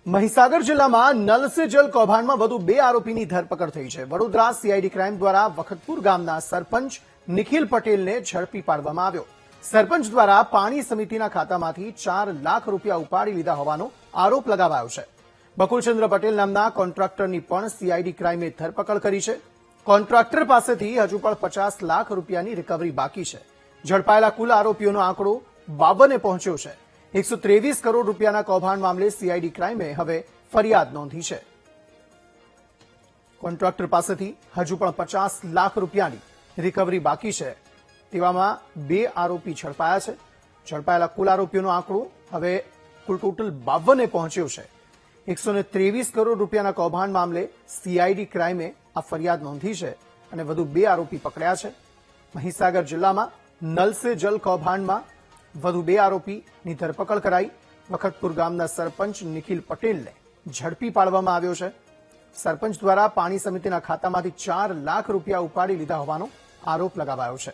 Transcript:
મહીસાગર જિલ્લામાં નલ સે જલ કૌભાંડમાં વધુ 2 આરોપીની ધરપકડ થઈ છે. વડોદરા સીઆઈડી ક્રાઇમ દ્વારા વખતપુર ગામના સરપંચ નિખિલ પટેલને ઝડપી પાડવામાં આવ્યો. સરપંચ દ્વારા પાણી સમિતિના ખાતામાંથી 4 લાખ રૂપિયા ઉપાડી લીધા હોવાનો આરોપ લગાવાયો છે. બકુલચંદ્ર પટેલ નામના કોન્ટ્રાક્ટરની પણ સીઆઈડી ક્રાઇમે ધરપકડ કરી છે. કોન્ટ્રાક્ટર પાસેથી હજુ પણ 50 લાખ રૂપિયાની રિકવરી બાકી છે. ઝડપાયેલા કુલ આરોપીઓનો આંકડો 52 પહોંચ્યો છે. 123 કરોડ રૂપિયાના કૌભાંડ મામલે સીઆઈડી ક્રાઇમે હવે ફરિયાદ નોંધી છે. કોન્ટ્રાક્ટર પાસેથી હજુ પણ 50 લાખ રૂપિયાની રિકવરી બાકી છે. તેવામાં 2 આરોપી ઝડપાયા છે. ઝડપાયેલા કુલ આરોપીઓનો આંકડો હવે કુલ ટોટલ 52 પહોંચ્યો છે. 123 કરોડ રૂપિયાના કૌભાંડ મામલે સીઆઈડી ક્રાઇમે આ ફરિયાદ નોંધી છે અને વધુ 2 આરોપી પકડ્યા છે. મહીસાગર જિલ્લામાં નલ સે જલ કૌભાંડમાં વધુ 2 આરોપીની ધરપકડ કરાઈ. વખતપુર ગામના સરપંચ નિખિલ પટેલને ઝડપી પાડવામાં આવ્યો છે. સરપંચ દ્વારા પાણી સમિતિના ખાતામાંથી 4 લાખ રૂપિયા ઉપાડી લીધા હોવાનો આરોપ લગાવાયો છે.